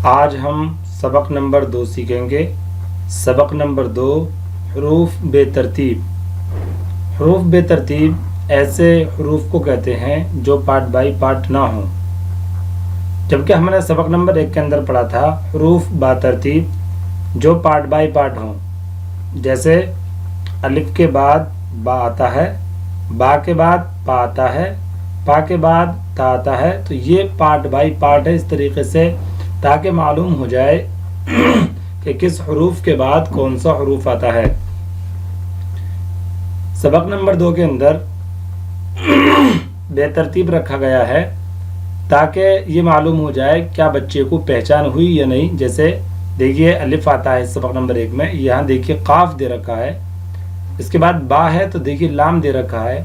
آج ہم سبق نمبر 2 سیکھیں گے۔ سبق نمبر 2 حروف بے ترتیب۔ حروف بے ترتیب ایسے حروف کو کہتے ہیں جو پارٹ بائی پارٹ نہ ہوں، جبکہ ہم نے سبق نمبر 1 کے اندر پڑھا تھا حروف با ترتیب جو پارٹ بائی پارٹ ہوں، جیسے الف کے بعد با آتا ہے، با کے بعد پا آتا ہے، پا کے بعد تا آتا ہے، تو یہ پارٹ بائی پارٹ ہے، اس طریقے سے تاکہ معلوم ہو جائے کہ کس حروف کے بعد کون سا حروف آتا ہے۔ سبق نمبر 2 کے اندر بے ترتیب رکھا گیا ہے تاکہ یہ معلوم ہو جائے کیا بچے کو پہچان ہوئی یا نہیں۔ جیسے دیکھیے الف آتا ہے سبق نمبر 1 میں، یہاں دیکھیے قاف دے رکھا ہے، اس کے بعد با ہے تو دیکھیے لام دے رکھا ہے،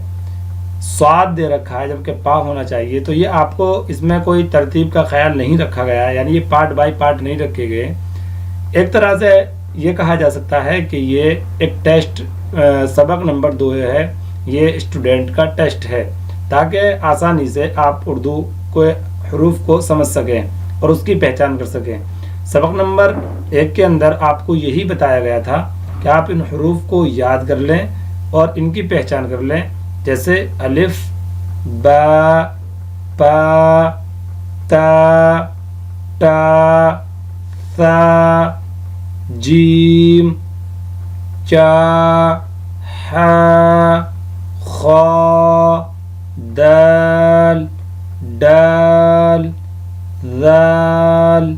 صاد دے رکھا ہے جبکہ پا ہونا چاہیے۔ تو یہ آپ کو اس میں کوئی ترتیب کا خیال نہیں رکھا گیا ہے، یعنی یہ پارٹ بائی پارٹ نہیں رکھے گئے۔ ایک طرح سے یہ کہا جا سکتا ہے کہ یہ ایک ٹیسٹ سبق نمبر 2 ہے، یہ اسٹوڈنٹ کا ٹیسٹ ہے تاکہ آسانی سے آپ اردو کو حروف کو سمجھ سکیں اور اس کی پہچان کر سکیں۔ سبق نمبر 1 کے اندر آپ کو یہی بتایا گیا تھا کہ آپ ان حروف کو یاد کر لیں اور ان کی پہچان کر لیں، جیسے الف، با، پا، تا، ٹا، ثا، جیم، چا، حا، خا، دال، ڈال، ذال،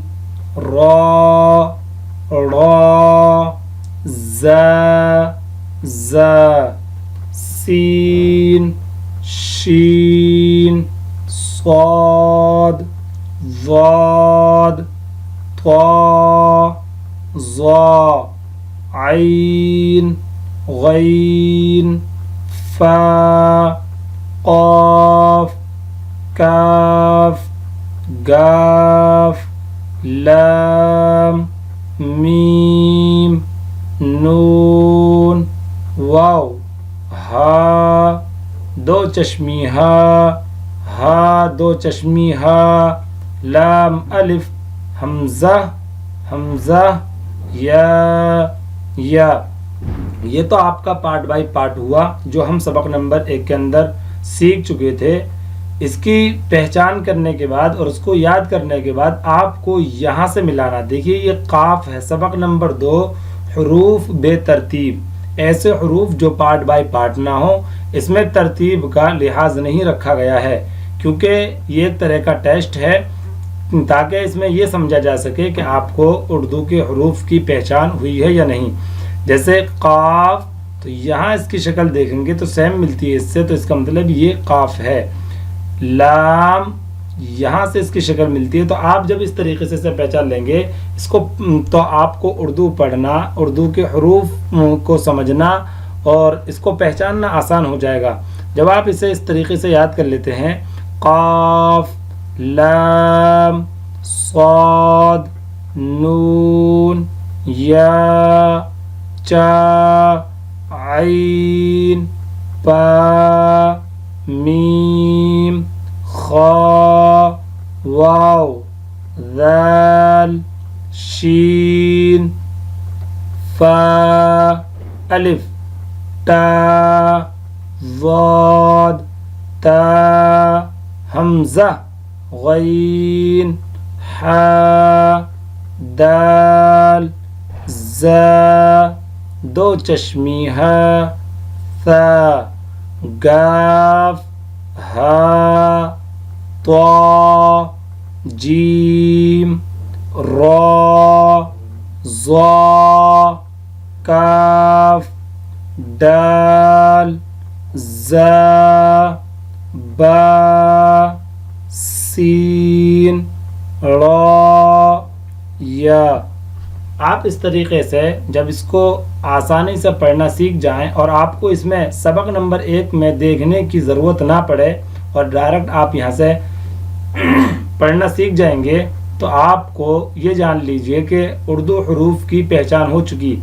را، را، زا، زا، سین، شین، صاد، ضاد، طا، ظا، عین، غین، فا، قاف، کاف، گاف، لام، میم، نون، واو، ہا، دو چشمی ہا، ہا دو چشمی ہا، لام الف، حمزہ، حمزہ، یا، یا۔ یہ تو آپ کا پارٹ بائی پارٹ ہوا جو ہم سبق نمبر 1 کے اندر سیکھ چکے تھے۔ اس کی پہچان کرنے کے بعد اور اس کو یاد کرنے کے بعد آپ کو یہاں سے ملانا، دیکھیے یہ قاف ہے، سبق نمبر 2 حروف بے ترتیب، ایسے حروف جو پارٹ بائی پارٹ نہ ہوں، اس میں ترتیب کا لحاظ نہیں رکھا گیا ہے کیونکہ یہ ایک طرح کا ٹیسٹ ہے تاکہ اس میں یہ سمجھا جا سکے کہ آپ کو اردو کے حروف کی پہچان ہوئی ہے یا نہیں۔ جیسے قاف، تو یہاں اس کی شکل دیکھیں گے تو سیم ملتی ہے اس سے، تو اس کا مطلب یہ قاف ہے۔ لام، یہاں سے اس کی شکل ملتی ہے، تو آپ جب اس طریقے سے اسے پہچان لیں گے اس کو، تو آپ کو اردو پڑھنا، اردو کے حروف کو سمجھنا اور اس کو پہچاننا آسان ہو جائے گا جب آپ اسے اس طریقے سے یاد کر لیتے ہیں۔ قاف، لام، صاد، نون، یا، چا، عین، پا، میم، خا، واو، ذال، شین، فا، الف، تا، ضاد، تا، حمزہ، غین، حا، دال، زا، دو چشمی ہا، ثا، گاف، ہا، طا، جیم، را، ظا، کاف، دال، زا، با، سین، را، یا۔ آپ اس طریقے سے جب اس کو آسانی سے پڑھنا سیکھ جائیں اور آپ کو اس میں سبق نمبر 1 میں دیکھنے کی ضرورت نہ پڑے اور ڈائریکٹ آپ یہاں سے پڑھنا سیکھ جائیں گے تو آپ کو یہ جان لیجئے کہ اردو حروف کی پہچان ہو چکی۔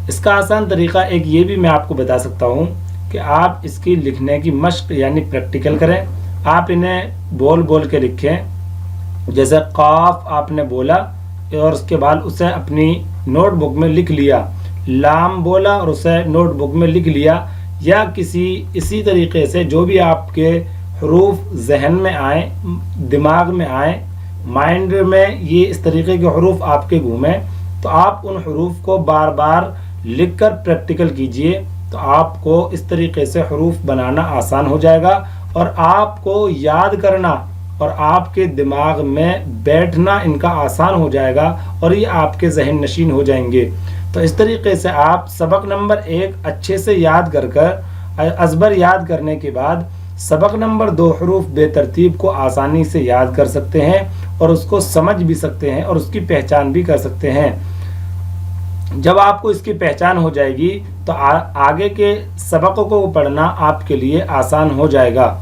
اس کا آسان طریقہ ایک یہ بھی میں آپ کو بتا سکتا ہوں کہ آپ اس کی لکھنے کی مشق یعنی پریکٹیکل کریں۔ آپ انہیں بول بول کے لکھیں، جیسے قاف آپ نے بولا اور اس کے بعد اسے اپنی نوٹ بک میں لکھ لیا، لام بولا اور اسے نوٹ بک میں لکھ لیا، یا اسی طریقے سے جو بھی آپ کے حروف ذہن میں آئیں، دماغ میں آئیں، مائنڈ میں یہ اس طریقے کے حروف آپ کے گھومیں، تو آپ ان حروف کو بار بار لکھ کر پریکٹیکل کیجئے، تو آپ کو اس طریقے سے حروف بنانا آسان ہو جائے گا، اور آپ کو یاد کرنا اور آپ کے دماغ میں بیٹھنا ان کا آسان ہو جائے گا، اور یہ آپ کے ذہن نشین ہو جائیں گے۔ تو اس طریقے سے آپ سبق نمبر 1 اچھے سے یاد کر ازبر یاد کرنے کے بعد سبق نمبر 2 حروف بے ترتیب کو آسانی سے یاد کر سکتے ہیں، اور اس کو سمجھ بھی سکتے ہیں، اور اس کی پہچان بھی کر سکتے ہیں۔ جب آپ کو اس کی پہچان ہو جائے گی تو آگے کے سبقوں کو پڑھنا آپ کے لیے آسان ہو جائے گا۔